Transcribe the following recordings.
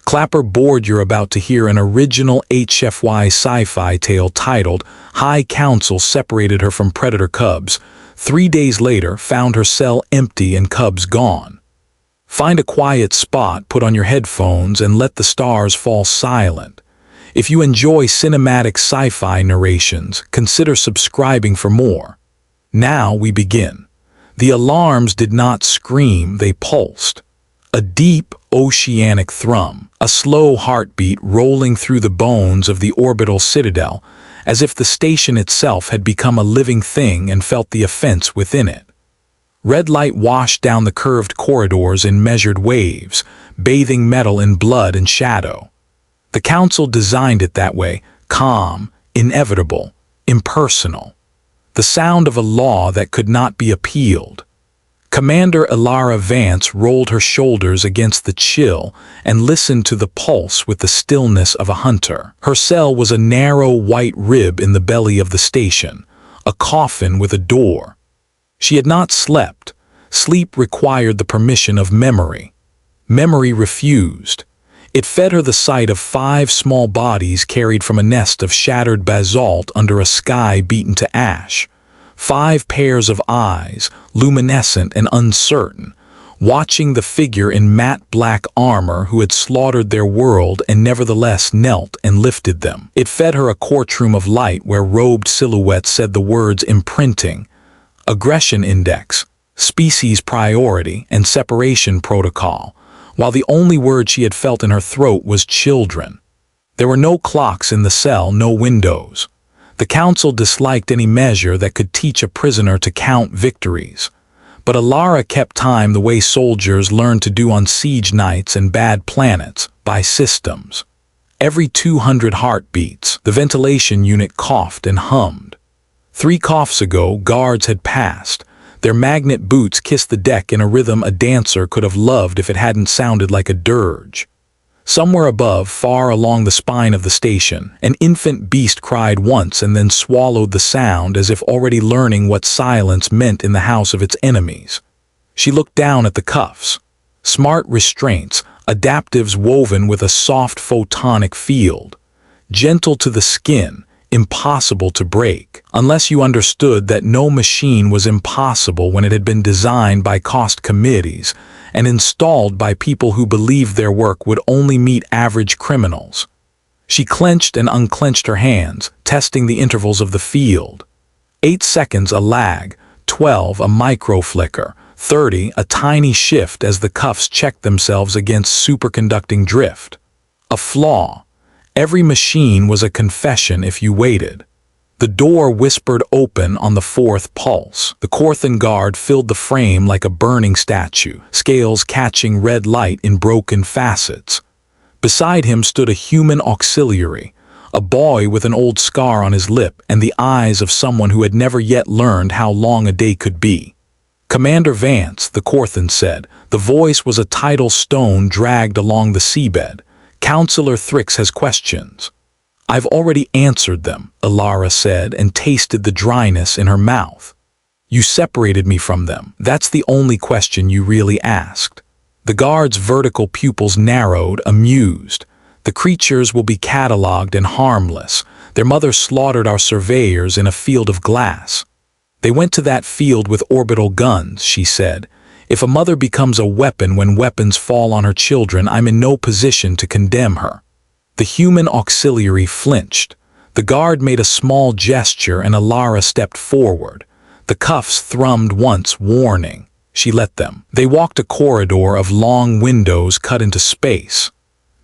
Clapper board. You're about to hear an original HFY sci-fi tale titled High Council Separated Her from Predator Cubs. 3 days later, found her cell empty and cubs gone. Find a quiet spot, put on your headphones, and let the stars fall silent. If you enjoy cinematic sci-fi narrations, consider subscribing for more. Now we begin. The alarms did not scream, they pulsed. A deep, oceanic thrum, a slow heartbeat rolling through the bones of the orbital citadel, as if the station itself had become a living thing and felt the offense within it. Red light washed down the curved corridors in measured waves, bathing metal in blood and shadow. The council designed it that way, calm, inevitable, impersonal. The sound of a law that could not be appealed. Commander Elara Vance rolled her shoulders against the chill and listened to the pulse with the stillness of a hunter. Her cell was a narrow white rib in the belly of the station, a coffin with a door. She had not slept. Sleep required the permission of memory. Memory refused. It fed her the sight of 5 small bodies carried from a nest of shattered basalt under a sky beaten to ash. 5 pairs of eyes, luminescent and uncertain, watching the figure in matte black armor who had slaughtered their world and nevertheless knelt and lifted them. It fed her a courtroom of light where robed silhouettes said the words imprinting, aggression index, species priority, and separation protocol, while the only word she had felt in her throat was children. There were no clocks in the cell, no windows. The council disliked any measure that could teach a prisoner to count victories. But Elara kept time the way soldiers learned to do on siege nights and bad planets, by systems. Every 200 heartbeats, the ventilation unit coughed and hummed. 3 coughs ago, guards had passed. Their magnet boots kissed the deck in a rhythm a dancer could have loved if it hadn't sounded like a dirge. Somewhere above, far along the spine of the station, an infant beast cried once and then swallowed the sound as if already learning what silence meant in the house of its enemies. She looked down at the cuffs. Smart restraints, adaptives woven with a soft photonic field. Gentle to the skin, impossible to break, unless you understood that no machine was impossible when it had been designed by cost committees and installed by people who believed their work would only meet average criminals. She clenched and unclenched her hands, testing the intervals of the field. 8 seconds a lag, 12 a micro flicker, 30 a tiny shift as the cuffs checked themselves against superconducting drift. A flaw. Every machine was a confession if you waited. The door whispered open on the 4th pulse. The Corthan guard filled the frame like a burning statue, scales catching red light in broken facets. Beside him stood a human auxiliary, a boy with an old scar on his lip and the eyes of someone who had never yet learned how long a day could be. Commander Vance, the Corthan said. The voice was a tidal stone dragged along the seabed. Counselor Thrix has questions. I've already answered them, Elara said, and tasted the dryness in her mouth. You separated me from them. That's the only question you really asked. The guard's vertical pupils narrowed, amused. The creatures will be catalogued and harmless. Their mother slaughtered our surveyors in a field of glass. They went to that field with orbital guns, she said. If a mother becomes a weapon when weapons fall on her children, I'm in no position to condemn her. The human auxiliary flinched. The guard made a small gesture and Elara stepped forward. The cuffs thrummed once, warning. She let them. They walked a corridor of long windows cut into space.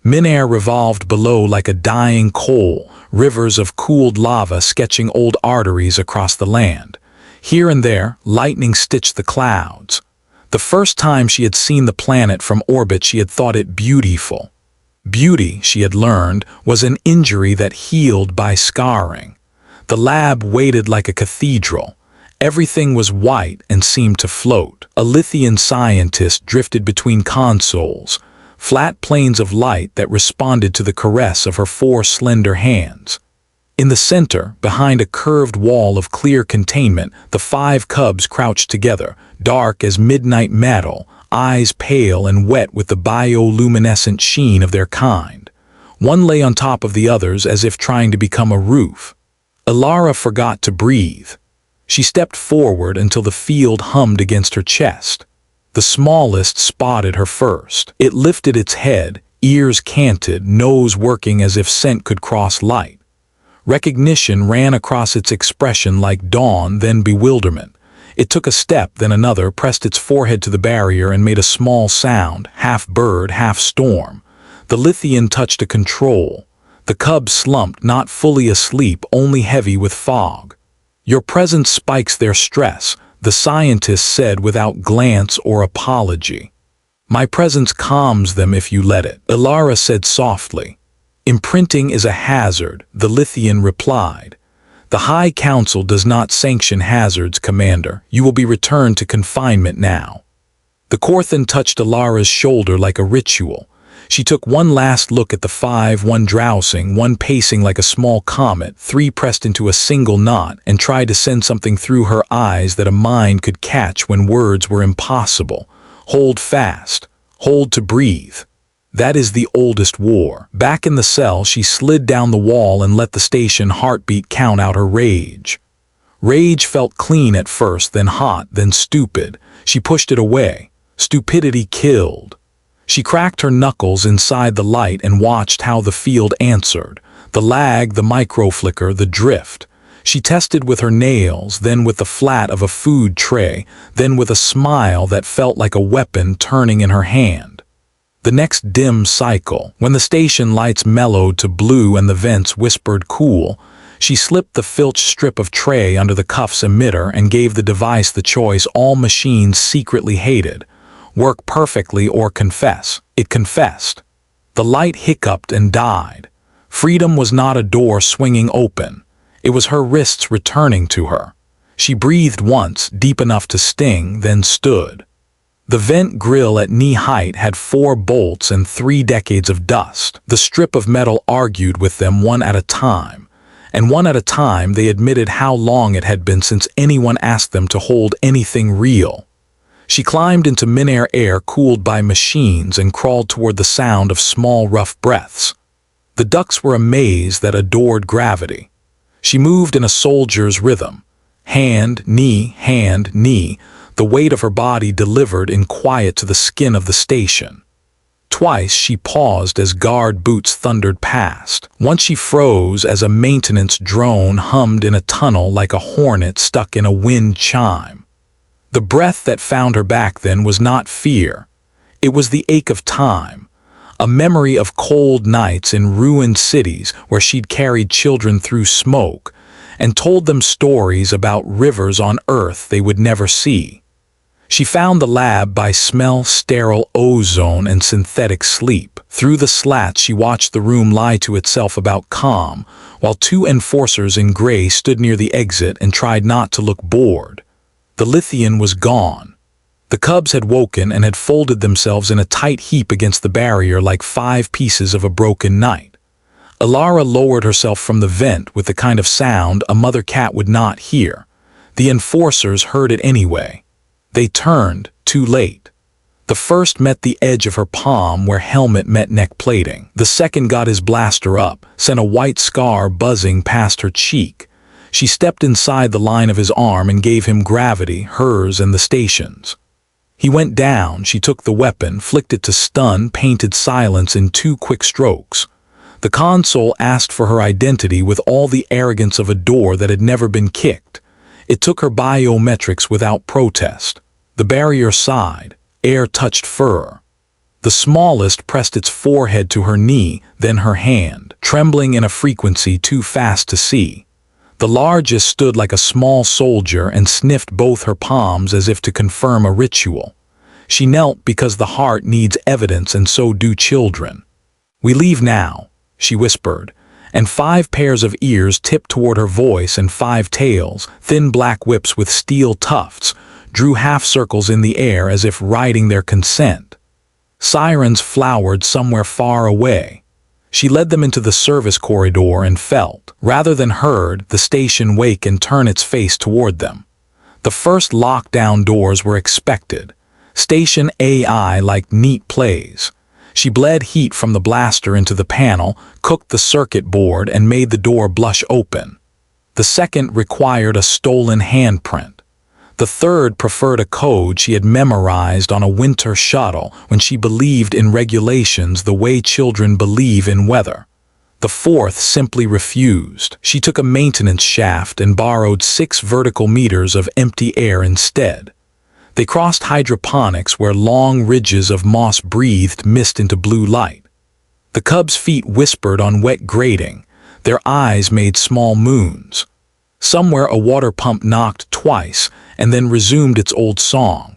Minair revolved below like a dying coal, rivers of cooled lava sketching old arteries across the land. Here and there, lightning stitched the clouds. The first time she had seen the planet from orbit, she had thought it beautiful. Beauty, she had learned, was an injury that healed by scarring. The lab waited like a cathedral. Everything was white and seemed to float. A Lithian scientist drifted between consoles, flat planes of light that responded to the caress of her 4 slender hands. In the center, behind a curved wall of clear containment, the 5 cubs crouched together, dark as midnight metal, eyes pale and wet with the bioluminescent sheen of their kind. One lay on top of the others as if trying to become a roof. Elara forgot to breathe. She stepped forward until the field hummed against her chest. The smallest spotted her first. It lifted its head, ears canted, nose working as if scent could cross light. Recognition ran across its expression like dawn, then bewilderment. It took a step, then another, pressed its forehead to the barrier and made a small sound, half bird, half storm. The Lithian touched a control. The cub slumped, not fully asleep, only heavy with fog. "Your presence spikes their stress," the scientist said without glance or apology. "My presence calms them if you let it," Elara said softly. "Imprinting is a hazard," the Lithian replied. "The High Council does not sanction hazards, Commander. You will be returned to confinement now." The Korthan touched Elara's shoulder like a ritual. She took one last look at the five, one drowsing, one pacing like a small comet, three pressed into a single knot, and tried to send something through her eyes that a mind could catch when words were impossible. Hold fast. Hold to breathe. That is the oldest war. Back in the cell, she slid down the wall and let the station heartbeat count out her rage. Rage felt clean at first, then hot, then stupid. She pushed it away. Stupidity killed. She cracked her knuckles inside the light and watched how the field answered. The lag, the micro-flicker, the drift. She tested with her nails, then with the flat of a food tray, then with a smile that felt like a weapon turning in her hand. The next dim cycle, when the station lights mellowed to blue and the vents whispered cool, she slipped the filched strip of tray under the cuff's emitter and gave the device the choice all machines secretly hated: work perfectly or confess. It confessed. The light hiccuped and died. Freedom was not a door swinging open. It was her wrists returning to her. She breathed once, deep enough to sting, then stood. The vent grill at knee height had 4 bolts and 3 decades of dust. The strip of metal argued with them one at a time, and one at a time they admitted how long it had been since anyone asked them to hold anything real. She climbed into midair air cooled by machines and crawled toward the sound of small, rough breaths. The ducks were a maze that adored gravity. She moved in a soldier's rhythm. Hand, knee, the weight of her body delivered in quiet to the skin of the station. Twice she paused as guard boots thundered past. Once she froze as a maintenance drone hummed in a tunnel like a hornet stuck in a wind chime. The breath that found her back then was not fear. It was the ache of time, a memory of cold nights in ruined cities where she'd carried children through smoke and told them stories about rivers on Earth they would never see. She found the lab by smell, sterile ozone, and synthetic sleep. Through the slats she watched the room lie to itself about calm, while 2 enforcers in gray stood near the exit and tried not to look bored. The Lithian was gone. The cubs had woken and had folded themselves in a tight heap against the barrier like 5 pieces of a broken night. Elara lowered herself from the vent with the kind of sound a mother cat would not hear. The enforcers heard it anyway. They turned, too late. The first met the edge of her palm where helmet met neck plating. The second got his blaster up, sent a white scar buzzing past her cheek. She stepped inside the line of his arm and gave him gravity, hers and the station's. He went down. She took the weapon, flicked it to stun, painted silence in 2 quick strokes. The console asked for her identity with all the arrogance of a door that had never been kicked. It took her biometrics without protest. The barrier sighed. Air touched fur. The smallest pressed its forehead to her knee, then her hand, trembling in a frequency too fast to see. The largest stood like a small soldier and sniffed both her palms as if to confirm a ritual. She knelt because the heart needs evidence and so do children. "We leave now," she whispered, and 5 pairs of ears tipped toward her voice and 5 tails, thin black whips with steel tufts, drew half circles in the air as if writing their consent. Sirens flowered somewhere far away. She led them into the service corridor and felt, rather than heard, the station wake and turn its face toward them. The first lockdown doors were expected. Station AI like neat plays. She bled heat from the blaster into the panel, cooked the circuit board, and made the door blush open. The second required a stolen handprint. The third preferred a code she had memorized on a winter shuttle when she believed in regulations the way children believe in weather. The fourth simply refused. She took a maintenance shaft and borrowed 6 vertical meters of empty air instead. They crossed hydroponics where long ridges of moss breathed mist into blue light. The cub's feet whispered on wet grating. Their eyes made small moons. Somewhere a water pump knocked twice and then resumed its old song.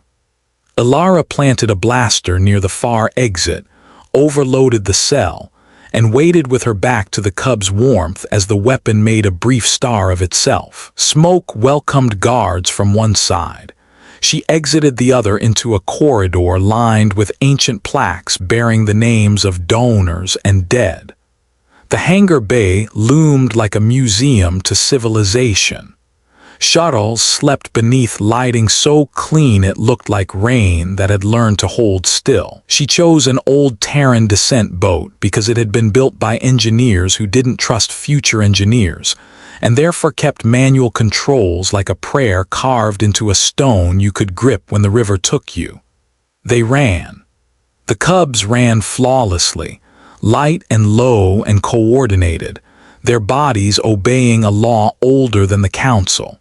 Elara planted a blaster near the far exit, overloaded the cell, and waited with her back to the cub's warmth as the weapon made a brief star of itself. Smoke welcomed guards from one side. She exited the other into a corridor lined with ancient plaques bearing the names of donors and dead. The hangar bay loomed like a museum to civilization. Shuttles slept beneath lighting so clean it looked like rain that had learned to hold still. She chose an old Terran descent boat because it had been built by engineers who didn't trust future engineers, and therefore kept manual controls like a prayer carved into a stone you could grip when the river took you. They ran. The cubs ran flawlessly, light and low and coordinated, their bodies obeying a law older than the council.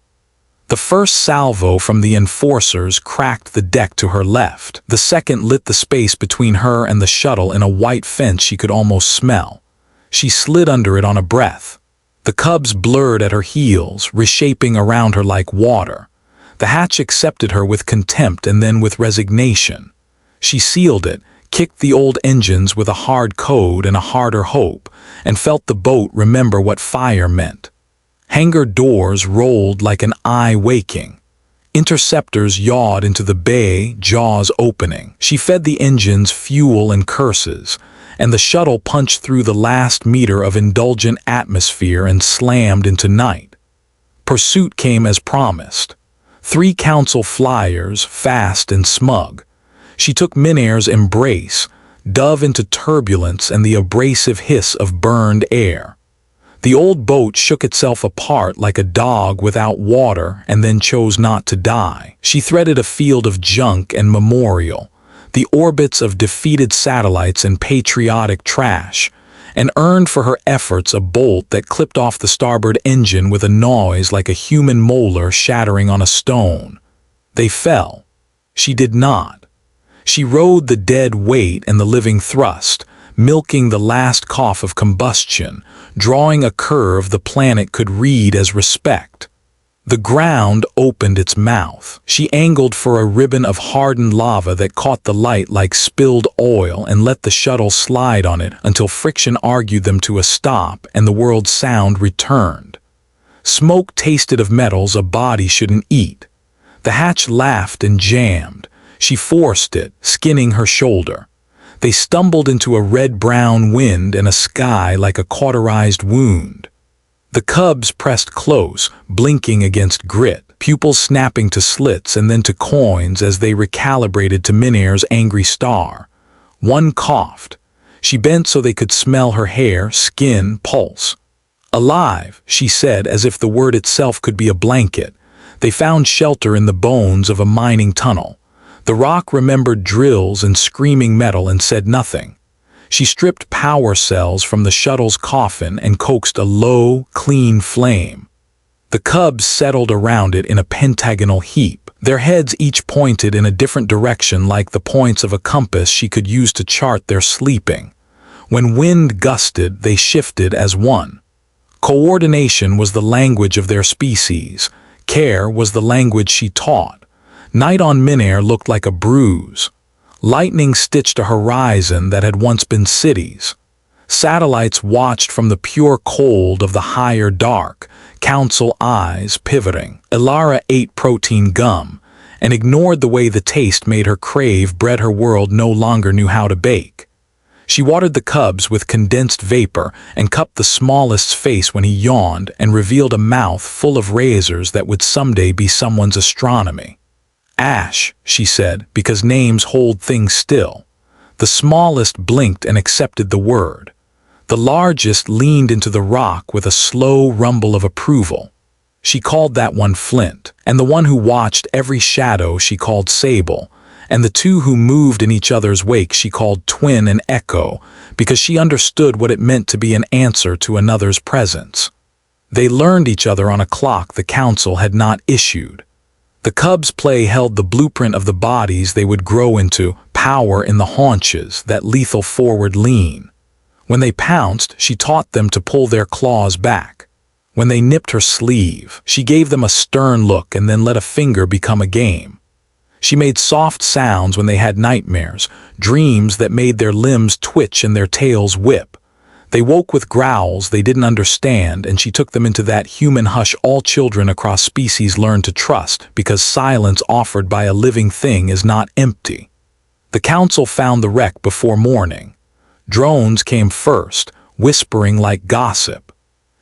The first salvo from the enforcers cracked the deck to her left. The second lit the space between her and the shuttle in a white fence she could almost smell. She slid under it on a breath. The cubs blurred at her heels, reshaping around her like water. The hatch accepted her with contempt and then with resignation. She sealed it, kicked the old engines with a hard code and a harder hope, and felt the boat remember what fire meant. Hangar doors rolled like an eye waking. Interceptors yawed into the bay, jaws opening. She fed the engines fuel and curses, and the shuttle punched through the last meter of indulgent atmosphere and slammed into night. Pursuit came as promised. 3 council flyers, fast and smug. She took Minair's embrace, dove into turbulence and the abrasive hiss of burned air. The old boat shook itself apart like a dog without water and then chose not to die. She threaded a field of junk and memorial, the orbits of defeated satellites and patriotic trash, and earned for her efforts a bolt that clipped off the starboard engine with a noise like a human molar shattering on a stone. They fell. She did not. She rode the dead weight and the living thrust, milking the last cough of combustion, drawing a curve the planet could read as respect. The ground opened its mouth. She angled for a ribbon of hardened lava that caught the light like spilled oil and let the shuttle slide on it until friction argued them to a stop and the world's sound returned. Smoke tasted of metals a body shouldn't eat. The hatch laughed and jammed. She forced it, skinning her shoulder. They stumbled into a red-brown wind and a sky like a cauterized wound. The cubs pressed close, blinking against grit, pupils snapping to slits and then to coins as they recalibrated to Minair's angry star. One coughed. She bent so they could smell her hair, skin, pulse. "Alive," she said as if the word itself could be a blanket. They found shelter in the bones of a mining tunnel. The rock remembered drills and screaming metal and said nothing. She stripped power cells from the shuttle's coffin and coaxed a low, clean flame. The cubs settled around it in a pentagonal heap, their heads each pointed in a different direction like the points of a compass she could use to chart their sleeping. When wind gusted, they shifted as one. Coordination was the language of their species. Care was the language she taught. Night on Minair looked like a bruise. Lightning stitched a horizon that had once been cities. Satellites watched from the pure cold of the higher dark, council eyes pivoting. Elara ate protein gum and ignored the way the taste made her crave bread her world no longer knew how to bake. She watered the cubs with condensed vapor and cupped the smallest's face when he yawned and revealed a mouth full of razors that would someday be someone's astronomy. Ash, she said, because names hold things still. The smallest blinked and accepted the word. The largest leaned into the rock with a slow rumble of approval. She called that one Flint, and the one who watched every shadow she called Sable, and the two who moved in each other's wake she called Twin and Echo, because she understood what it meant to be an answer to another's presence. They learned each other on a clock the council had not issued. The cubs' play held the blueprint of the bodies they would grow into, power in the haunches, that lethal forward lean. When they pounced, she taught them to pull their claws back. When they nipped her sleeve, she gave them a stern look and then let a finger become a game. She made soft sounds when they had nightmares, dreams that made their limbs twitch and their tails whip. They woke with growls they didn't understand, and she took them into that human hush all children across species learn to trust, because silence offered by a living thing is not empty. The council found the wreck before morning. Drones came first, whispering like gossip.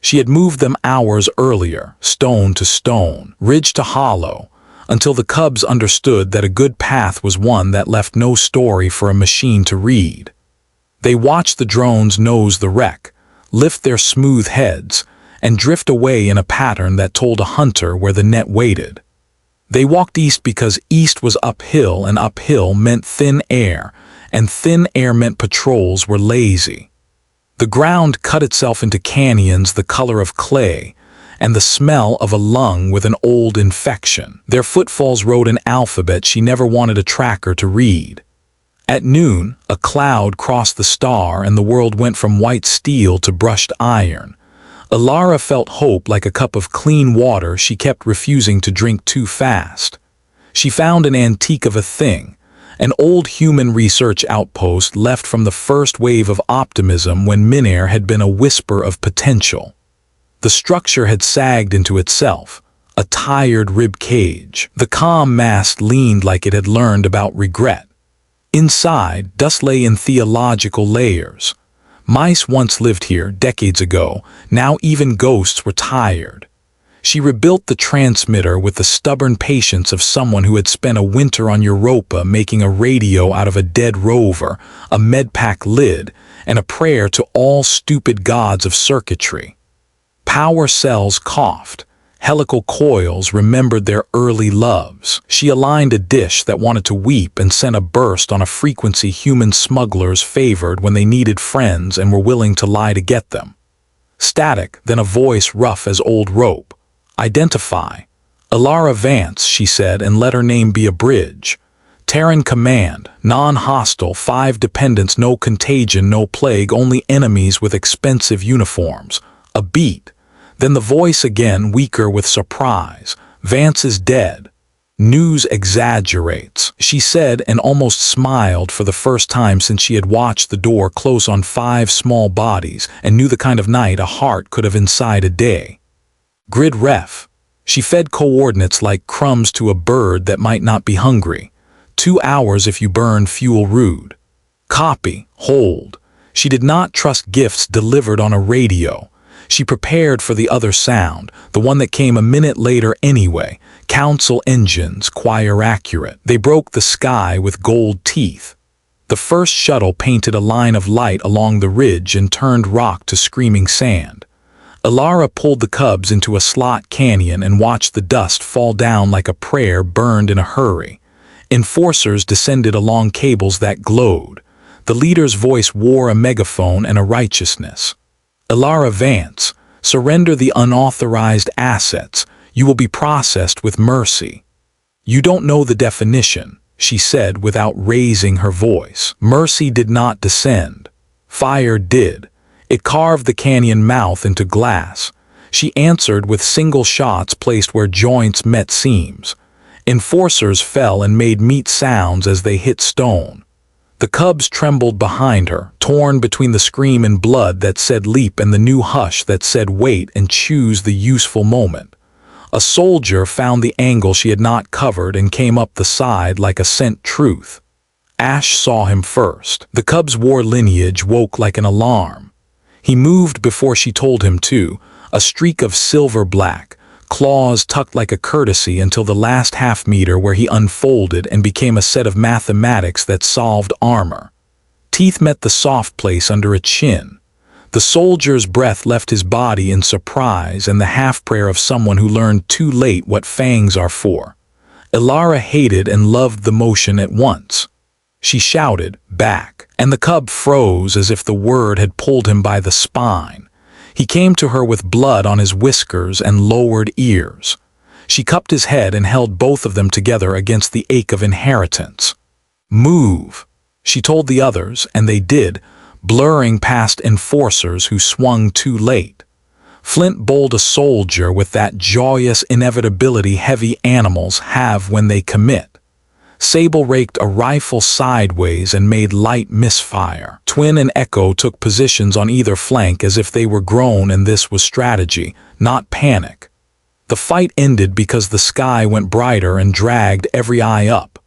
She had moved them hours earlier, stone to stone, ridge to hollow, until the cubs understood that a good path was one that left no story for a machine to read. They watched the drones nose the wreck, lift their smooth heads, and drift away in a pattern that told a hunter where the net waited. They walked east because east was uphill, and uphill meant thin air, and thin air meant patrols were lazy. The ground cut itself into canyons the color of clay, and the smell of a lung with an old infection. Their footfalls wrote an alphabet she never wanted a tracker to read. At noon, a cloud crossed the star and the world went from white steel to brushed iron. Alara felt hope like a cup of clean water she kept refusing to drink too fast. She found an antique of a thing, an old human research outpost left from the first wave of optimism when Minair had been a whisper of potential. The structure had sagged into itself, a tired rib cage. The comm mast leaned like it had learned about regret. Inside, dust lay in theological layers. Mice once lived here decades ago, now even ghosts were tired. She rebuilt the transmitter with the stubborn patience of someone who had spent a winter on Europa making a radio out of a dead rover, a medpack lid, and a prayer to all stupid gods of circuitry. Power cells coughed. Helical coils remembered their early loves. She aligned a dish that wanted to weep and sent a burst on a frequency human smugglers favored when they needed friends and were willing to lie to get them. Static, then a voice rough as old rope. Identify. Alara Vance, she said, and let her name be a bridge. Terran command, non-hostile, 5 dependents, no contagion, no plague, only enemies with expensive uniforms. A beat. Then the voice again, weaker with surprise. Vance is dead. News exaggerates, she said, and almost smiled for the first time since she had watched the door close on 5 small bodies and knew the kind of night a heart could have inside a day. Grid ref. She fed coordinates like crumbs to a bird that might not be hungry. 2 hours if you burn fuel rude. Copy. Hold. She did not trust gifts delivered on a radio. She prepared for the other sound, the one that came a minute later anyway. Council engines, choir accurate. They broke the sky with gold teeth. The first shuttle painted a line of light along the ridge and turned rock to screaming sand. Alara pulled the cubs into a slot canyon and watched the dust fall down like a prayer burned in a hurry. Enforcers descended along cables that glowed. The leader's voice wore a megaphone and a righteousness. Alara Vance, surrender the unauthorized assets. You will be processed with mercy. You don't know the definition, she said without raising her voice. Mercy did not descend. Fire did. It carved the canyon mouth into glass. She answered with single shots placed where joints met seams. Enforcers fell and made meat sounds as they hit stone. The cubs trembled behind her, torn between the scream in blood that said leap and the new hush that said wait and choose the useful moment. A soldier found the angle she had not covered and came up the side like a scent truth. Ash saw him first. The cub's war lineage woke like an alarm. He moved before she told him to, a streak of silver black, claws tucked like a courtesy until the last half-meter where he unfolded and became a set of mathematics that solved armor. Teeth met the soft place under a chin. The soldier's breath left his body in surprise and the half-prayer of someone who learned too late what fangs are for. Elara hated and loved the motion at once. She shouted, "Back," and the cub froze as if the word had pulled him by the spine. He came to her with blood on his whiskers and lowered ears. She cupped his head and held both of them together against the ache of inheritance. "Move," she told the others, and they did, blurring past enforcers who swung too late. Flint bowled a soldier with that joyous inevitability heavy animals have when they commit. Sable raked a rifle sideways and made light misfire. Twin and Echo took positions on either flank as if they were grown and this was strategy, not panic. The fight ended because the sky went brighter and dragged every eye up.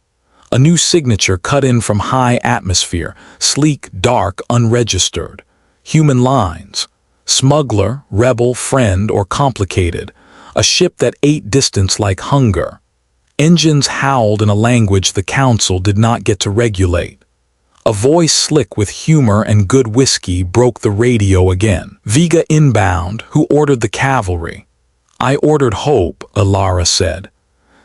A new signature cut in from high atmosphere, sleek, dark, unregistered. Human lines. Smuggler, rebel, friend, or complicated. A ship that ate distance like hunger. Engines howled in a language the council did not get to regulate. A voice slick with humor and good whiskey broke the radio again. "Vega inbound, who ordered the cavalry?" "I ordered Hope," Elara said.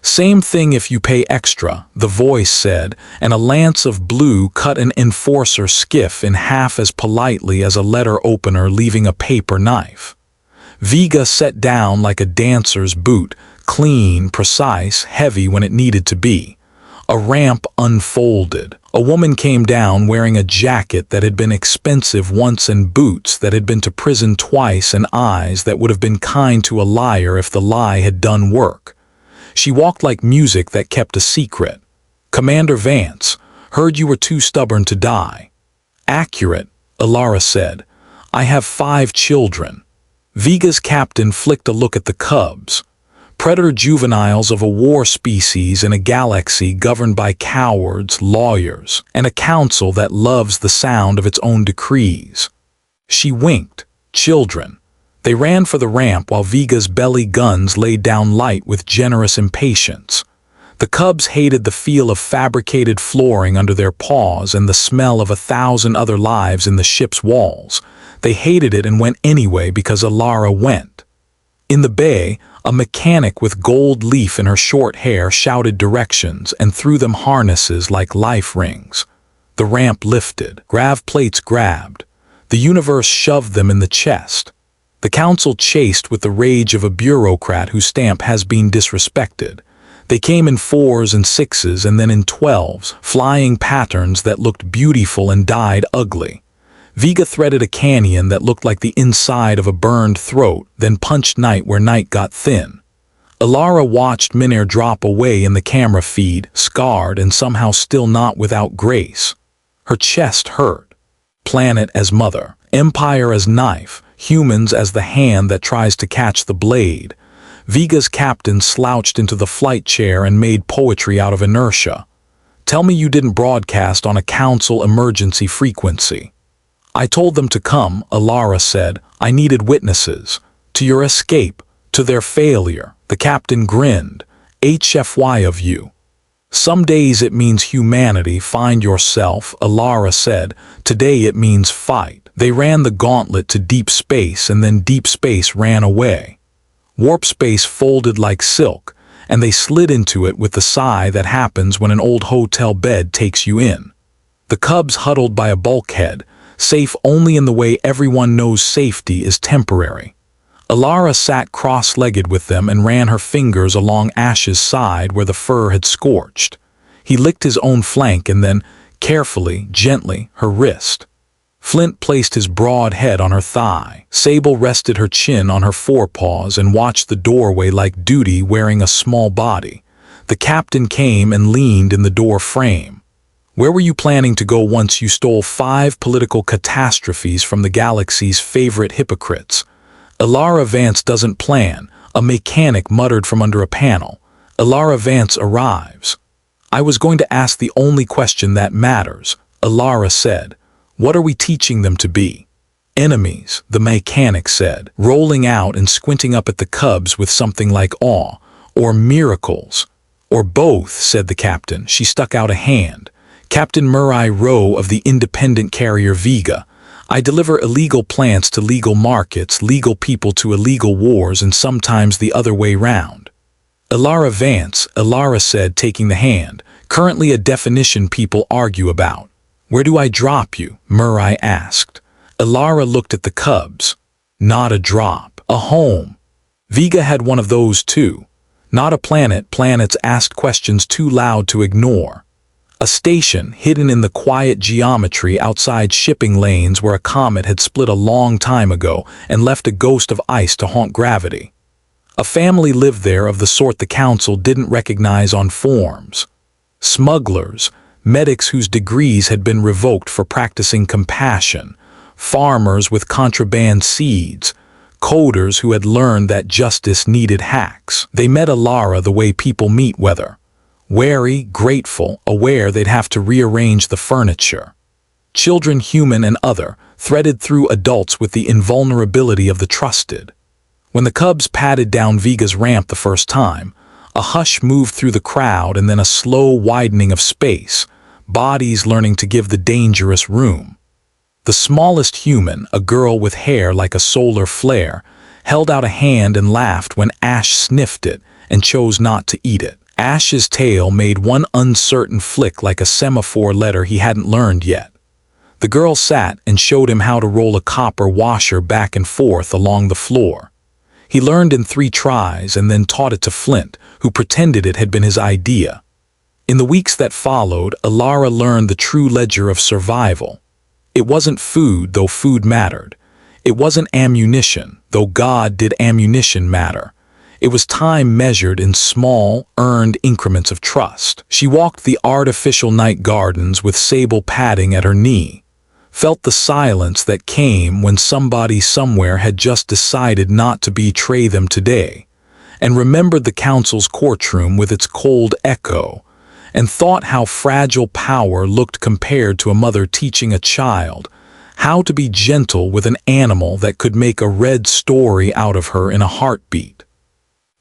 "Same thing if you pay extra," the voice said, and a lance of blue cut an enforcer skiff in half as politely as a letter opener leaving a paper knife. Vega sat down like a dancer's boot, clean, precise, heavy when it needed to be. A ramp unfolded. A woman came down wearing a jacket that had been expensive once and boots that had been to prison twice and eyes that would have been kind to a liar if the lie had done work. She walked like music that kept a secret. "Commander Vance, heard you were too stubborn to die." "Accurate," Elara said. "I have 5 children." Vega's captain flicked a look at the cubs. Predator juveniles of a war species in a galaxy governed by cowards, lawyers, and a council that loves the sound of its own decrees. She winked. Children. They ran for the ramp while Vega's belly guns laid down light with generous impatience. The cubs hated the feel of fabricated flooring under their paws and the smell of 1,000 other lives in the ship's walls. They hated it and went anyway because Elara went. In the bay, a mechanic with gold leaf in her short hair shouted directions and threw them harnesses like life rings. The ramp lifted. Grav plates grabbed. The universe shoved them in the chest. The council chased with the rage of a bureaucrat whose stamp has been disrespected. They came in 4s and 6s and then in 12s, flying patterns that looked beautiful and died ugly. Vega threaded a canyon that looked like the inside of a burned throat, then punched night where night got thin. Elara watched Minir drop away in the camera feed, scarred and somehow still not without grace. Her chest hurt. Planet as mother, empire as knife, humans as the hand that tries to catch the blade. Vega's captain slouched into the flight chair and made poetry out of inertia. "Tell me you didn't broadcast on a council emergency frequency." "I told them to come," Elara said. "I needed witnesses. To your escape, to their failure." The captain grinned. "HFY of you." "Some days it means humanity, find yourself," Elara said. "Today it means fight." They ran the gauntlet to deep space and then deep space ran away. Warp space folded like silk, and they slid into it with the sigh that happens when an old hotel bed takes you in. The cubs huddled by a bulkhead, safe only in the way everyone knows safety is temporary. Elara sat cross-legged with them and ran her fingers along Ash's side where the fur had scorched. He licked his own flank and then, carefully, gently, her wrist. Flint placed his broad head on her thigh. Sable rested her chin on her forepaws and watched the doorway like duty wearing a small body. The captain came and leaned in the door frame. "Where were you planning to go once you stole 5 political catastrophes from the galaxy's favorite hypocrites?" "Elara Vance doesn't plan," a mechanic muttered from under a panel. "Elara Vance arrives." "I was going to ask the only question that matters," Elara said. "What are we teaching them to be?" Enemies, the mechanic said, rolling out and squinting up at the cubs with something like awe. Or miracles. Or both, said the captain. She stuck out a hand. Captain Murray Rowe of the independent carrier Vega. I deliver illegal plants to legal markets, legal people to illegal wars, and sometimes the other way round. Ilara Vance, Ilara said, taking the hand. Currently a definition people argue about. Where do I drop you? Murray asked. Ilara looked at the cubs. Not a drop. A home. Vega had one of those too. Not a planet. Planets asked questions too loud to ignore. A station hidden in the quiet geometry outside shipping lanes where a comet had split a long time ago and left a ghost of ice to haunt gravity. A family lived there of the sort the council didn't recognize on forms. Smugglers, medics whose degrees had been revoked for practicing compassion, farmers with contraband seeds, coders who had learned that justice needed hacks. They met Ilara the way people meet weather. Wary, grateful, aware they'd have to rearrange the furniture. Children, human and other, threaded through adults with the invulnerability of the trusted. When the cubs padded down Vega's ramp the first time, a hush moved through the crowd and then a slow widening of space, bodies learning to give the dangerous room. The smallest human, a girl with hair like a solar flare, held out a hand and laughed when Ash sniffed it and chose not to eat it. Ash's tail made one uncertain flick like a semaphore letter he hadn't learned yet. The girl sat and showed him how to roll a copper washer back and forth along the floor. He learned in 3 tries and then taught it to Flint, who pretended it had been his idea. In the weeks that followed, Ilara learned the true ledger of survival. It wasn't food, though food mattered. It wasn't ammunition, though God did ammunition matter. It was time measured in small, earned increments of trust. She walked the artificial night gardens with sable padding at her knee, felt the silence that came when somebody somewhere had just decided not to betray them today, and remembered the council's courtroom with its cold echo, and thought how fragile power looked compared to a mother teaching a child how to be gentle with an animal that could make a red story out of her in a heartbeat.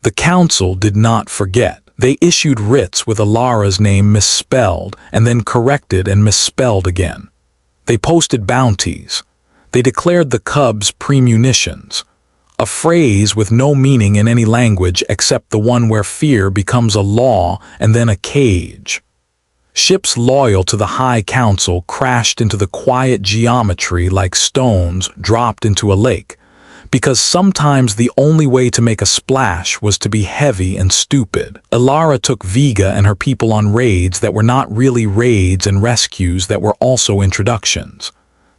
The council did not forget. They issued writs with Ilara's name misspelled and then corrected and misspelled again. They posted bounties. They declared the cubs premunitions, a phrase with no meaning in any language except the one where fear becomes a law and then a cage. Ships loyal to the High Council crashed into the quiet geometry like stones dropped into a lake, because sometimes the only way to make a splash was to be heavy and stupid. Ilara took Vega and her people on raids that were not really raids and rescues that were also introductions.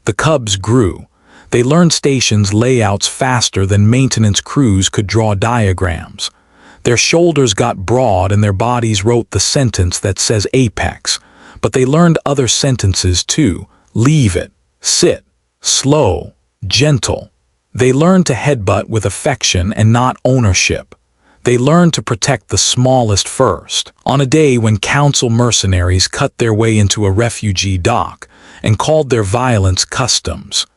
The cubs grew. They learned stations layouts faster than maintenance crews could draw diagrams. Their shoulders got broad and their bodies wrote the sentence that says apex, but they learned other sentences too. Leave it, sit, slow, gentle. They learned to headbutt with affection and not ownership. They learned to protect the smallest first. On a day when council mercenaries cut their way into a refugee dock and called their violence customs,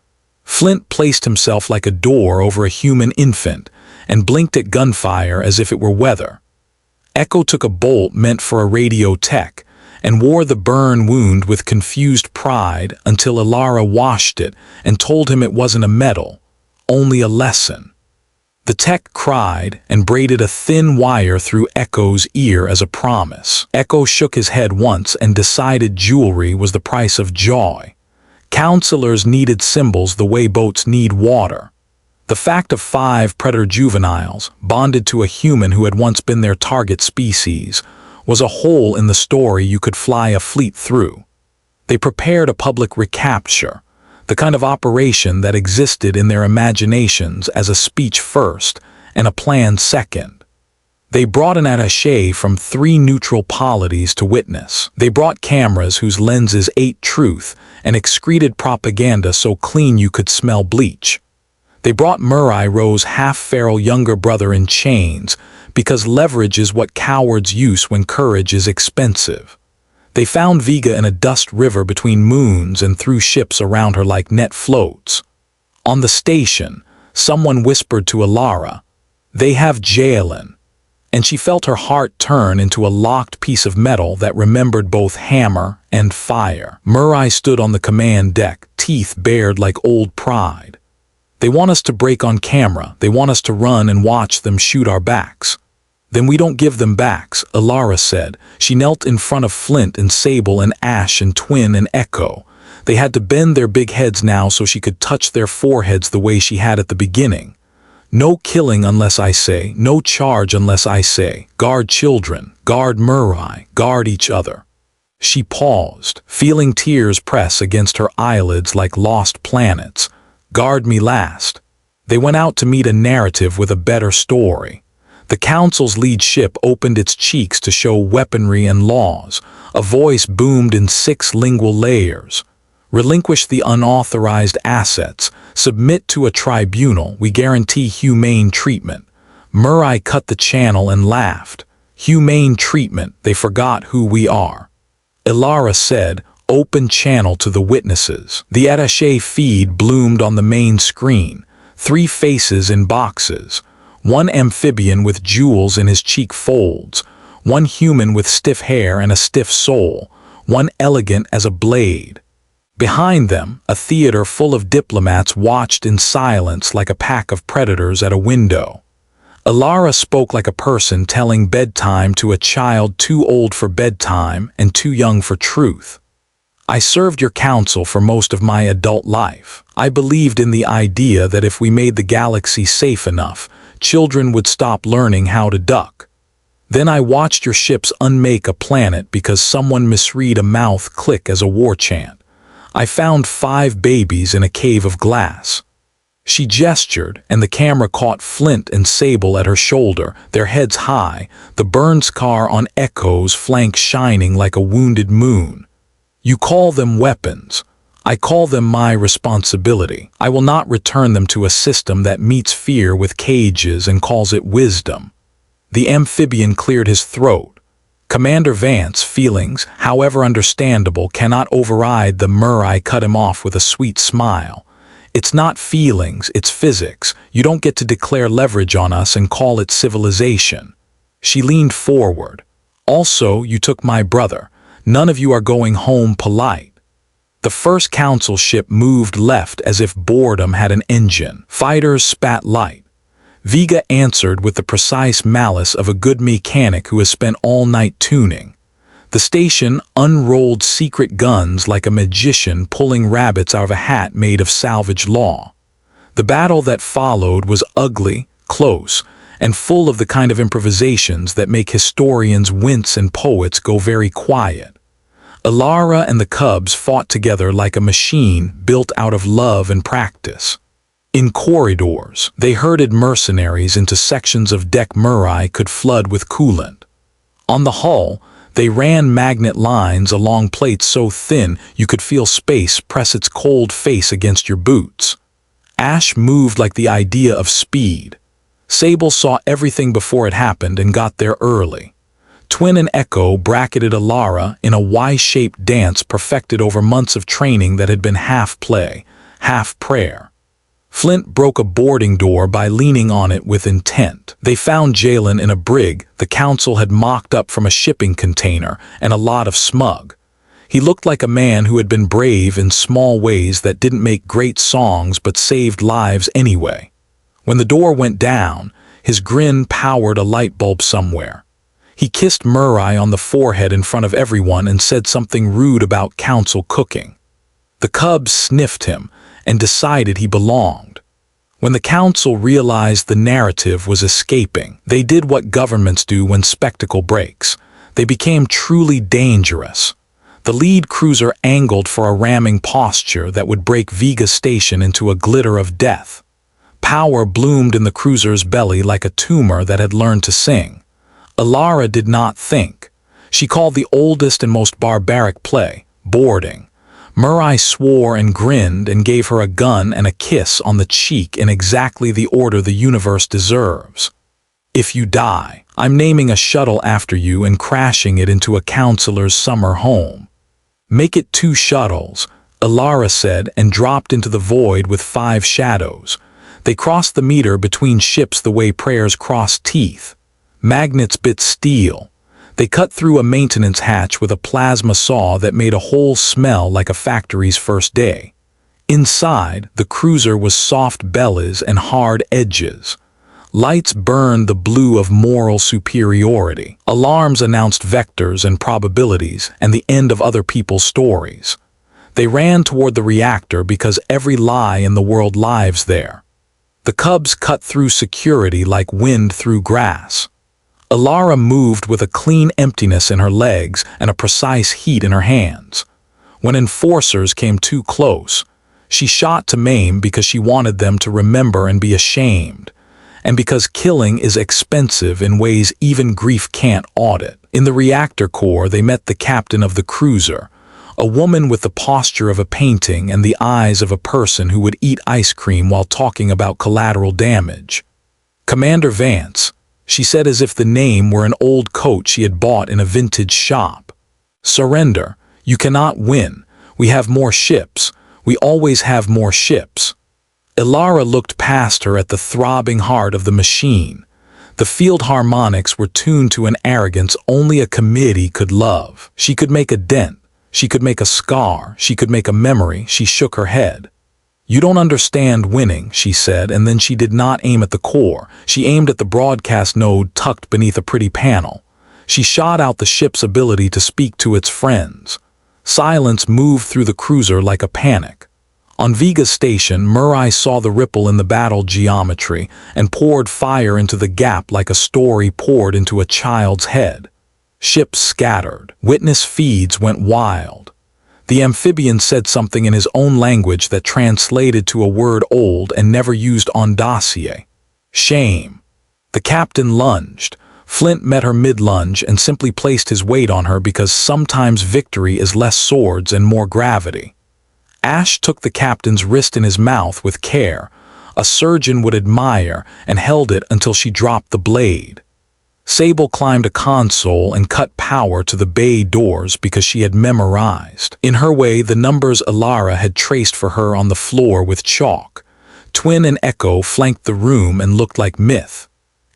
Flint placed himself like a door over a human infant and blinked at gunfire as if it were weather. Echo took a bolt meant for a radio tech and wore the burn wound with confused pride until Ilara washed it and told him it wasn't a medal, only a lesson. The tech cried and braided a thin wire through Echo's ear as a promise. Echo shook his head once and decided jewelry was the price of joy. Counselors needed symbols the way boats need water. The fact of 5 predator juveniles, bonded to a human who had once been their target species, was a hole in the story you could fly a fleet through. They prepared a public recapture, the kind of operation that existed in their imaginations as a speech first and a plan second. They brought an attaché from 3 neutral polities to witness. They brought cameras whose lenses ate truth and excreted propaganda so clean you could smell bleach. They brought Murray Rowe's half-feral younger brother in chains because leverage is what cowards use when courage is expensive. They found Vega in a dust river between moons and threw ships around her like net floats. On the station, someone whispered to Alara, "They have Jalen," and she felt her heart turn into a locked piece of metal that remembered both hammer and fire. Murray stood on the command deck, teeth bared like old pride. "They want us to break on camera. They want us to run and watch them shoot our backs." "Then we don't give them backs," Alara said. She knelt in front of Flint and Sable and Ash and Twin and Echo. They had to bend their big heads now so she could touch their foreheads the way she had at the beginning. "No killing unless I say, no charge unless I say. Guard children, guard Murray, guard each other." She paused, feeling tears press against her eyelids like lost planets. "Guard me last." They went out to meet a narrative with a better story. The Council's lead ship opened its cheeks to show weaponry and laws. A voice boomed in 6 lingual layers. "Relinquish the unauthorized assets. Submit to a tribunal. We guarantee humane treatment." Murray cut the channel and laughed. "Humane treatment. They forgot who we are." Alara said, "Open channel to the witnesses." The attaché feed bloomed on the main screen. 3 faces in boxes. 1 amphibian with jewels in his cheek folds. 1 human with stiff hair and a stiff soul. 1 elegant as a blade. Behind them, a theater full of diplomats watched in silence like a pack of predators at a window. Alara spoke like a person telling bedtime to a child too old for bedtime and too young for truth. "I served your council for most of my adult life. I believed in the idea that if we made the galaxy safe enough, children would stop learning how to duck. Then I watched your ships unmake a planet because someone misread a mouth click as a war chant. I found 5 babies in a cave of glass." She gestured, and the camera caught Flint and Sable at her shoulder, their heads high, the burn scar on Echo's flank shining like a wounded moon. "You call them weapons. I call them my responsibility. I will not return them to a system that meets fear with cages and calls it wisdom." The amphibian cleared his throat. Commander Vance's feelings, however understandable, cannot override the Murray cut him off with a sweet smile. "It's not feelings, it's physics. You don't get to declare leverage on us and call it civilization." She leaned forward. "Also, you took my brother. None of you are going home polite." The first council ship moved left as if boredom had an engine. Fighters spat light. Vega answered with the precise malice of a good mechanic who has spent all night tuning. The station unrolled secret guns like a magician pulling rabbits out of a hat made of salvage law. The battle that followed was ugly, close, and full of the kind of improvisations that make historians wince and poets go very quiet. Alara and the Cubs fought together like a machine built out of love and practice. In corridors, they herded mercenaries into sections of deck Murray could flood with coolant. On the hull, they ran magnet lines along plates so thin you could feel space press its cold face against your boots. Ash moved like the idea of speed. Sable saw everything before it happened and got there early. Twin and Echo bracketed Alara in a Y-shaped dance perfected over months of training that had been half play, half prayer. Flint broke a boarding door by leaning on it with intent. They found Jalen in a brig the council had mocked up from a shipping container and a lot of smug. He looked like a man who had been brave in small ways that didn't make great songs but saved lives anyway. When the door went down, his grin powered a light bulb somewhere. He kissed Murray on the forehead in front of everyone and said something rude about council cooking. The Cubs sniffed him and decided he belonged. When the council realized the narrative was escaping, they did what governments do when spectacle breaks. They became truly dangerous. The lead cruiser angled for a ramming posture that would break Vega Station into a glitter of death. Power bloomed in the cruiser's belly like a tumor that had learned to sing. Alara did not think. She called the oldest and most barbaric play boarding. Murray swore and grinned and gave her a gun and a kiss on the cheek in exactly the order the universe deserves. "If you die, I'm naming a shuttle after you and crashing it into a counselor's summer home." "Make it 2 shuttles," Alara said, and dropped into the void with 5 shadows. They crossed the meter between ships the way prayers cross teeth. Magnets bit steel. They cut through a maintenance hatch with a plasma saw that made a hole smell like a factory's first day. Inside, the cruiser was soft bellies and hard edges. Lights burned the blue of moral superiority. Alarms announced vectors and probabilities and the end of other people's stories. They ran toward the reactor because every lie in the world lives there. The cubs cut through security like wind through grass. Alara moved with a clean emptiness in her legs and a precise heat in her hands. When enforcers came too close, she shot to maim because she wanted them to remember and be ashamed, and because killing is expensive in ways even grief can't audit. In the reactor core, they met the captain of the cruiser, a woman with the posture of a painting and the eyes of a person who would eat ice cream while talking about collateral damage. "Commander Vance," she said as if the name were an old coat she had bought in a vintage shop. "Surrender. You cannot win. We have more ships. We always have more ships." Alara looked past her at the throbbing heart of the machine. The field harmonics were tuned to an arrogance only a committee could love. She could make a dent. She could make a scar. She could make a memory. She shook her head. "You don't understand winning," she said, and then she did not aim at the core. She aimed at the broadcast node tucked beneath a pretty panel. She shot out the ship's ability to speak to its friends. Silence moved through the cruiser like a panic. On Viga's station, Murray saw the ripple in the battle geometry and poured fire into the gap like a story poured into a child's head. Ships scattered. Witness feeds went wild. The amphibian said something in his own language that translated to a word old and never used on dossier. "Shame." The captain lunged. Flint met her mid-lunge and simply placed his weight on her because sometimes victory is less swords and more gravity. Ash took the captain's wrist in his mouth with care. A surgeon would admire and held it until she dropped the blade. Sable climbed a console and cut power to the bay doors because she had memorized. In her way, the numbers Alara had traced for her on the floor with chalk. Twin and Echo flanked the room and looked like myth.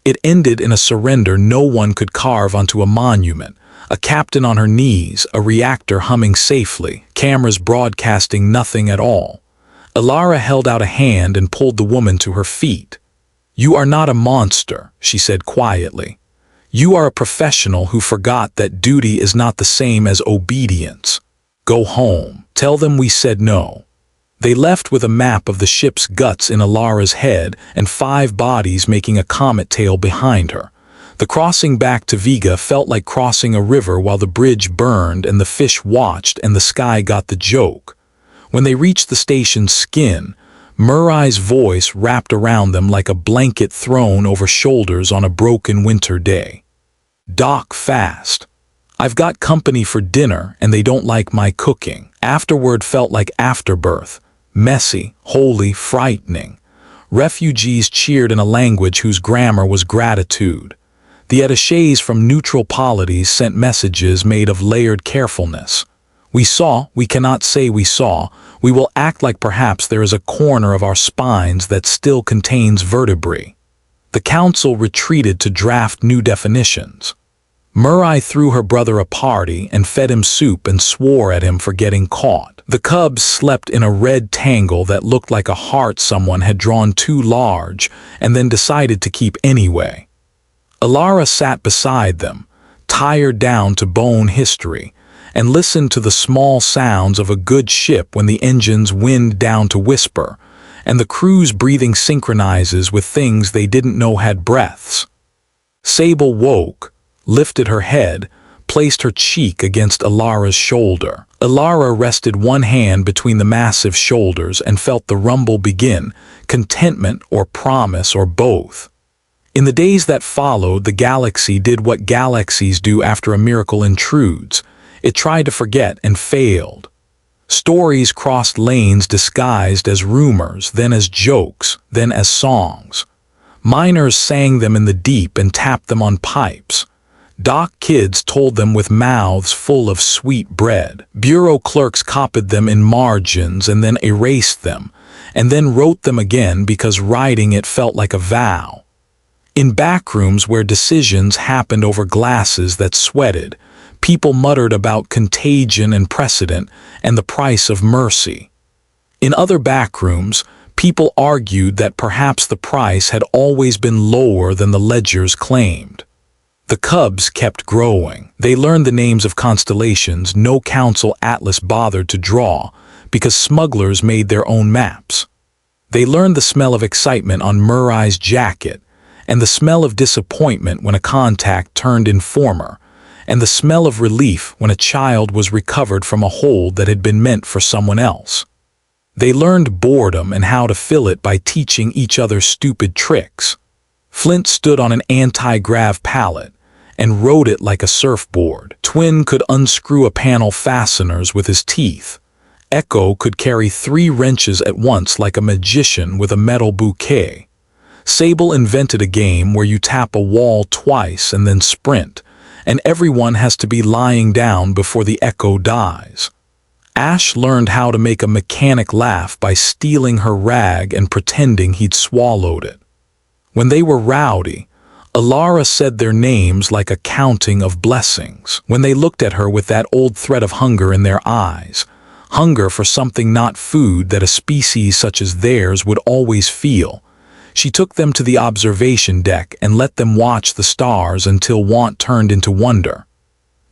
It ended in a surrender no one could carve onto a monument. A captain on her knees, a reactor humming safely, cameras broadcasting nothing at all. Alara held out a hand and pulled the woman to her feet. "You are not a monster," she said quietly. "You are a professional who forgot that duty is not the same as obedience. Go home. Tell them we said no." They left with a map of the ship's guts in Alara's head and 5 bodies making a comet tail behind her. The crossing back to Viga felt like crossing a river while the bridge burned and the fish watched and the sky got the joke. When they reached the station's skin, Murray's voice wrapped around them like a blanket thrown over shoulders on a broken winter day. "Dock fast. I've got company for dinner and they don't like my cooking." Afterward felt like afterbirth. Messy, holy, frightening. Refugees cheered in a language whose grammar was gratitude. The attaches from neutral polities sent messages made of layered carefulness. "We saw, we cannot say we saw. We will act like perhaps there is a corner of our spines that still contains vertebrae." The council retreated to draft new definitions. Murray threw her brother a party and fed him soup and swore at him for getting caught. The cubs slept in a red tangle that looked like a heart someone had drawn too large and then decided to keep anyway. Alara sat beside them, tired down to bone history, and listened to the small sounds of a good ship when the engines wind down to whisper, and the crew's breathing synchronizes with things they didn't know had breaths. Sable woke, lifted her head, placed her cheek against Alara's shoulder. Alara rested one hand between the massive shoulders and felt the rumble begin, contentment or promise or both. In the days that followed, the galaxy did what galaxies do after a miracle intrudes. It tried to forget and failed. Stories crossed lanes disguised as rumors, then as jokes, then as songs. Miners sang them in the deep and tapped them on pipes. Dock kids told them with mouths full of sweet bread. Bureau clerks copied them in margins and then erased them, and then wrote them again because writing it felt like a vow. In backrooms where decisions happened over glasses that sweated, people muttered about contagion and precedent and the price of mercy. In other backrooms, people argued that perhaps the price had always been lower than the ledgers claimed. The cubs kept growing. They learned the names of constellations no council atlas bothered to draw because smugglers made their own maps. They learned the smell of excitement on Murray's jacket, and the smell of disappointment when a contact turned informer, and the smell of relief when a child was recovered from a hold that had been meant for someone else. They learned boredom and how to fill it by teaching each other stupid tricks. Flint stood on an anti-grav pallet and rode it like a surfboard. Twin could unscrew a panel fasteners with his teeth. Echo could carry 3 wrenches at once like a magician with a metal bouquet. Sable invented a game where you tap a wall twice and then sprint, and everyone has to be lying down before the echo dies. Ash learned how to make a mechanic laugh by stealing her rag and pretending he'd swallowed it. When they were rowdy, Alara said their names like a counting of blessings. When they looked at her with that old threat of hunger in their eyes, hunger for something not food that a species such as theirs would always feel, she took them to the observation deck and let them watch the stars until want turned into wonder.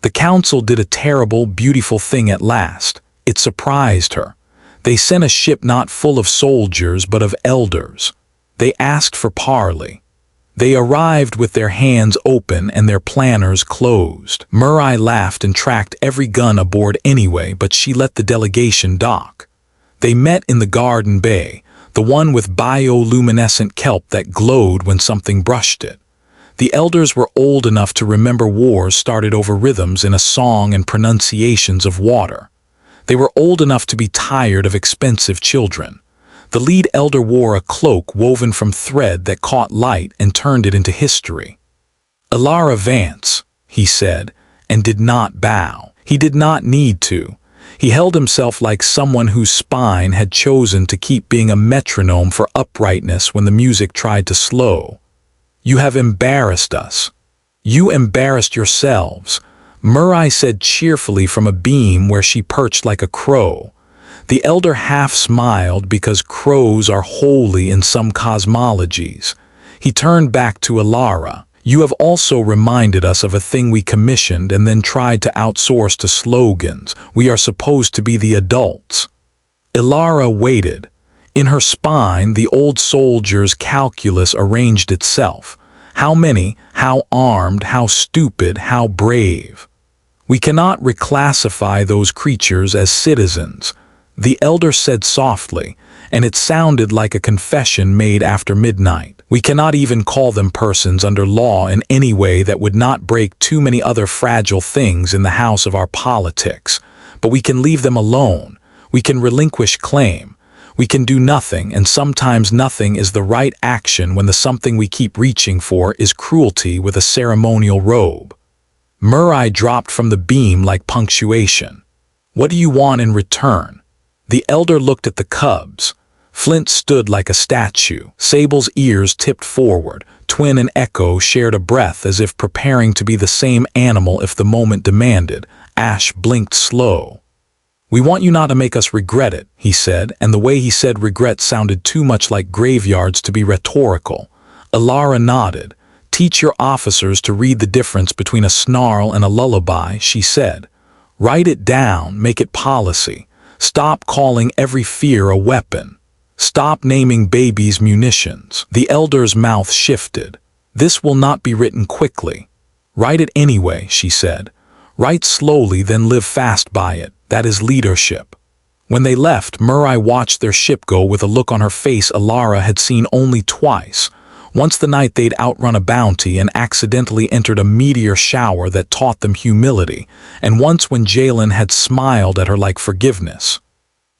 The council did a terrible, beautiful thing at last. It surprised her. They sent a ship not full of soldiers but of elders. They asked for parley. They arrived with their hands open and their planners closed. Murray laughed and tracked every gun aboard anyway, but she let the delegation dock. They met in the garden bay, the one with bioluminescent kelp that glowed when something brushed it. The elders were old enough to remember wars started over rhythms in a song and pronunciations of water. They were old enough to be tired of expensive children. The lead elder wore a cloak woven from thread that caught light and turned it into history. "Alara Vance," he said, and did not bow. He did not need to. He held himself like someone whose spine had chosen to keep being a metronome for uprightness when the music tried to slow. "You have embarrassed us. You embarrassed yourselves," Murray said cheerfully from a beam where she perched like a crow. The elder half smiled because crows are holy in some cosmologies. He turned back to Alara. "You have also reminded us of a thing we commissioned and then tried to outsource to slogans. We are supposed to be the adults." Alara waited. In her spine, the old soldier's calculus arranged itself. How many, how armed, how stupid, how brave. "We cannot reclassify those creatures as citizens," the elder said softly, and it sounded like a confession made after midnight. "We cannot even call them persons under law in any way that would not break too many other fragile things in the house of our politics. But we can leave them alone. We can relinquish claim. We can do nothing, and sometimes nothing is the right action when the something we keep reaching for is cruelty with a ceremonial robe." Murray dropped from the beam like punctuation. "What do you want in return?" The elder looked at the cubs. Flint stood like a statue. Sable's ears tipped forward. Twin and Echo shared a breath as if preparing to be the same animal if the moment demanded. Ash blinked slow. "We want you not to make us regret it," he said, and the way he said regret sounded too much like graveyards to be rhetorical. Alara nodded. "Teach your officers to read the difference between a snarl and a lullaby," she said. "Write it down, make it policy. Stop calling every fear a weapon. Stop naming babies munitions." The elder's mouth shifted. "This will not be written quickly." "Write it anyway," she said. "Write slowly, then live fast by it. That is leadership." When they left, Murray watched their ship go with a look on her face Alara had seen only twice. Once the night they'd outrun a bounty and accidentally entered a meteor shower that taught them humility, and once when Jalen had smiled at her like forgiveness.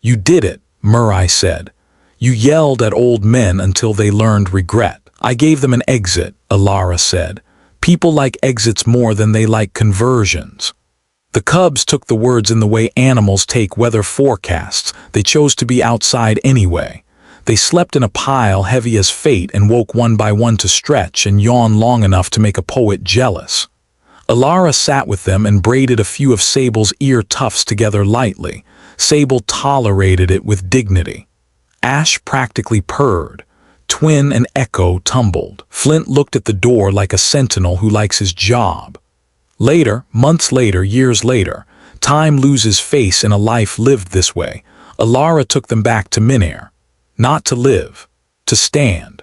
"You did it," Murray said. "You yelled at old men until they learned regret." "I gave them an exit," Alara said. People like exits more than they like conversions. The cubs took the words in the way animals take weather forecasts. They chose to be outside anyway. They slept in a pile heavy as fate and woke one by one to stretch and yawn long enough to make a poet jealous. Alara sat with them and braided a few of Sable's ear tufts together lightly. Sable tolerated it with dignity. Ash practically purred. Twin and Echo tumbled. Flint looked at the door like a sentinel who likes his job. Later, months later, years later, time loses face in a life lived this way. Alara took them back to Minair. Not to live, to stand.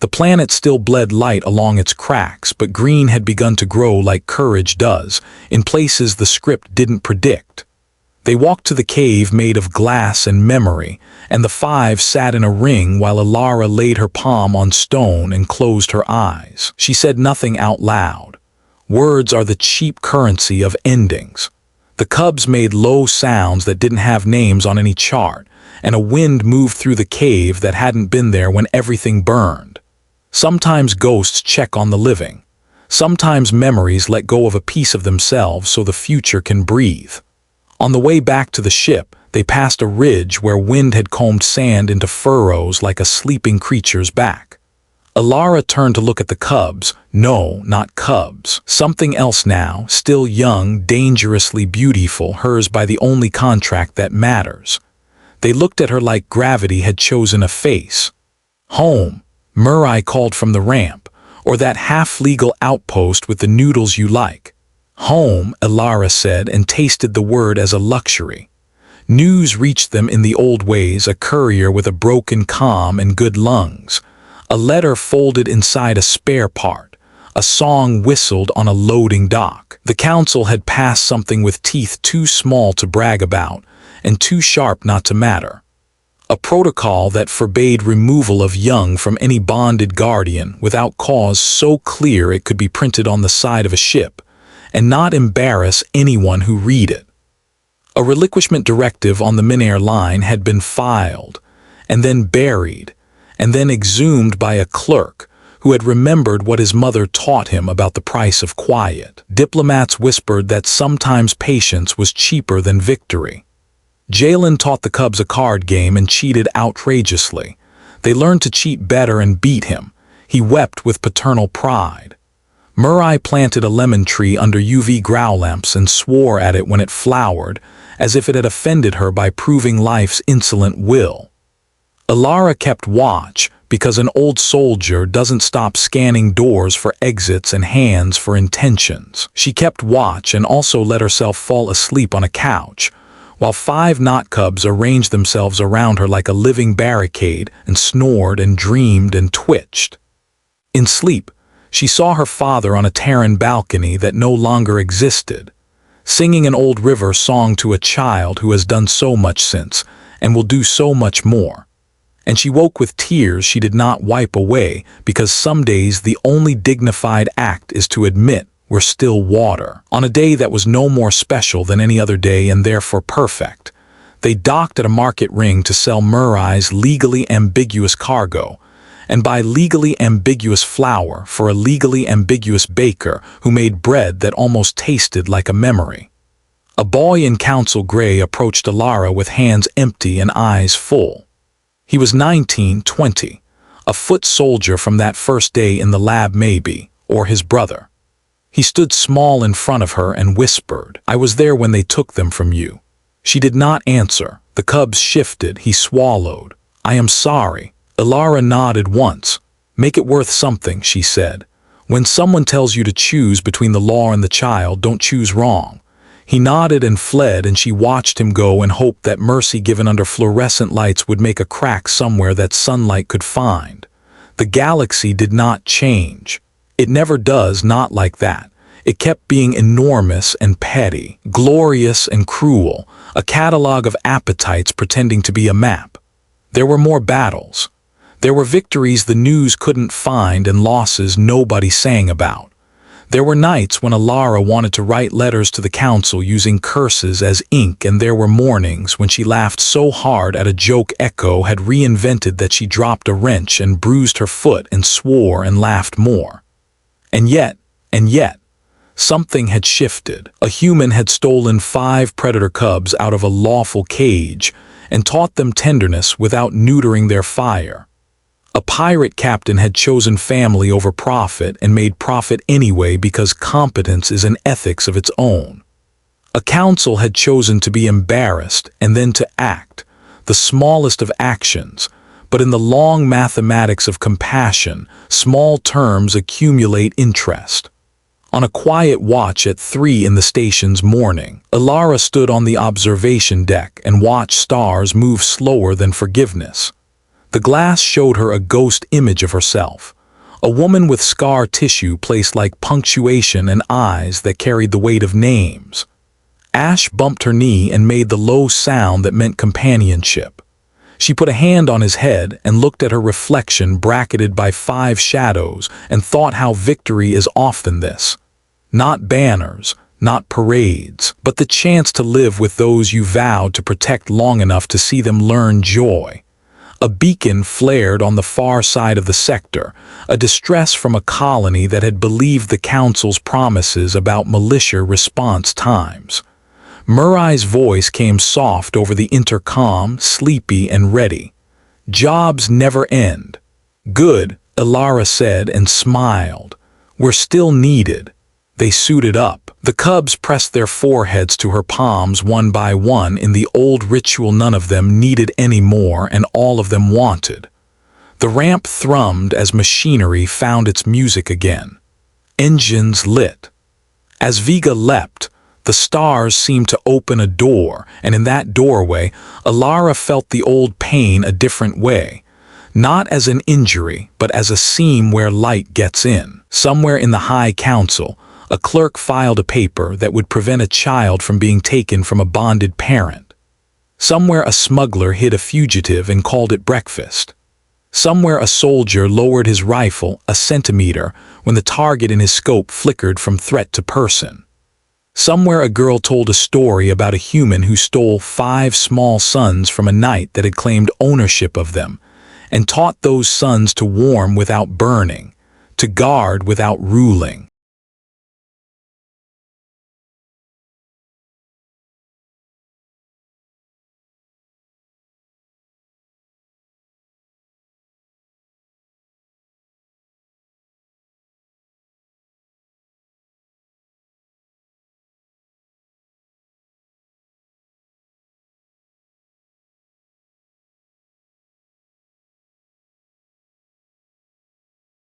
The planet still bled light along its cracks, but green had begun to grow like courage does, in places the script didn't predict. They walked to the cave made of glass and memory, and the five sat in a ring while Alara laid her palm on stone and closed her eyes. She said nothing out loud. Words are the cheap currency of endings. The cubs made low sounds that didn't have names on any chart, and a wind moved through the cave that hadn't been there when everything burned. Sometimes ghosts check on the living. Sometimes memories let go of a piece of themselves so the future can breathe. On the way back to the ship, they passed a ridge where wind had combed sand into furrows like a sleeping creature's back. Alara turned to look at the cubs. No, not cubs. Something else now, still young, dangerously beautiful, hers by the only contract that matters. They looked at her like gravity had chosen a face. Home, Murray called from the ramp, or that half-legal outpost with the noodles you like. Home, Alara said, and tasted the word as a luxury. News reached them in the old ways, a courier with a broken comm and good lungs. A letter folded inside a spare part. A song whistled on a loading dock. The council had passed something with teeth too small to brag about, and too sharp not to matter. A protocol that forbade removal of young from any bonded guardian without cause so clear it could be printed on the side of a ship, and not embarrass anyone who read it. A relinquishment directive on the Minair line had been filed, and then buried, and then exhumed by a clerk who had remembered what his mother taught him about the price of quiet. Diplomats whispered that sometimes patience was cheaper than victory. Jalen taught the cubs a card game and cheated outrageously. They learned to cheat better and beat him. He wept with paternal pride. Murray planted a lemon tree under UV grow lamps and swore at it when it flowered, as if it had offended her by proving life's insolent will. Alara kept watch, because an old soldier doesn't stop scanning doors for exits and hands for intentions. She kept watch and also let herself fall asleep on a couch, while 5 knot cubs arranged themselves around her like a living barricade and snored and dreamed and twitched. In sleep, she saw her father on a Terran balcony that no longer existed, singing an old river song to a child who has done so much since, and will do so much more. And she woke with tears she did not wipe away, because some days the only dignified act is to admit we're still water. On a day that was no more special than any other day and therefore perfect, they docked at a market ring to sell Murray's legally ambiguous cargo, and buy legally ambiguous flour for a legally ambiguous baker who made bread that almost tasted like a memory. A boy in Council Gray approached Alara with hands empty and eyes full. He was 19, 20, a foot soldier from that first day in the lab maybe, or his brother. He stood small in front of her and whispered, "I was there when they took them from you." She did not answer. The cubs shifted. He swallowed. "I am sorry." Alara nodded once. "Make it worth something," she said. "When someone tells you to choose between the law and the child, don't choose wrong." He nodded and fled, and she watched him go and hoped that mercy given under fluorescent lights would make a crack somewhere that sunlight could find. The galaxy did not change. It never does, not like that. It kept being enormous and petty, glorious and cruel, a catalog of appetites pretending to be a map. There were more battles. There were victories the news couldn't find and losses nobody sang about. There were nights when Alara wanted to write letters to the council using curses as ink, and there were mornings when she laughed so hard at a joke Echo had reinvented that she dropped a wrench and bruised her foot and swore and laughed more. And yet, And yet, something had shifted. A human had stolen 5 predator cubs out of a lawful cage and taught them tenderness without neutering their fire. A pirate captain had chosen family over profit and made profit anyway because competence is an ethics of its own. A council had chosen to be embarrassed and then to act, the smallest of actions, but in the long mathematics of compassion, small terms accumulate interest. On a quiet watch at 3 in the station's morning, Elara stood on the observation deck and watched stars move slower than forgiveness. The glass showed her a ghost image of herself, a woman with scar tissue placed like punctuation and eyes that carried the weight of names. Ash bumped her knee and made the low sound that meant companionship. She put a hand on his head and looked at her reflection bracketed by 5 shadows and thought how victory is often this. Not banners, not parades, but the chance to live with those you vowed to protect long enough to see them learn joy. A beacon flared on the far side of the sector, a distress from a colony that had believed the Council's promises about militia response times. Murai's voice came soft over the intercom, sleepy and ready. Jobs never end. Good, Elara said and smiled. We're still needed. They suited up. The cubs pressed their foreheads to her palms one by one in the old ritual none of them needed any more and all of them wanted. The ramp thrummed as machinery found its music again. Engines lit. As Vega leapt, the stars seemed to open a door, and in that doorway, Elara felt the old pain a different way. Not as an injury, but as a seam where light gets in. Somewhere in the High Council, a clerk filed a paper that would prevent a child from being taken from a bonded parent. Somewhere a smuggler hid a fugitive and called it breakfast. Somewhere a soldier lowered his rifle a centimeter when the target in his scope flickered from threat to person. Somewhere a girl told a story about a human who stole 5 small sons from a knight that had claimed ownership of them, and taught those sons to warm without burning, to guard without ruling.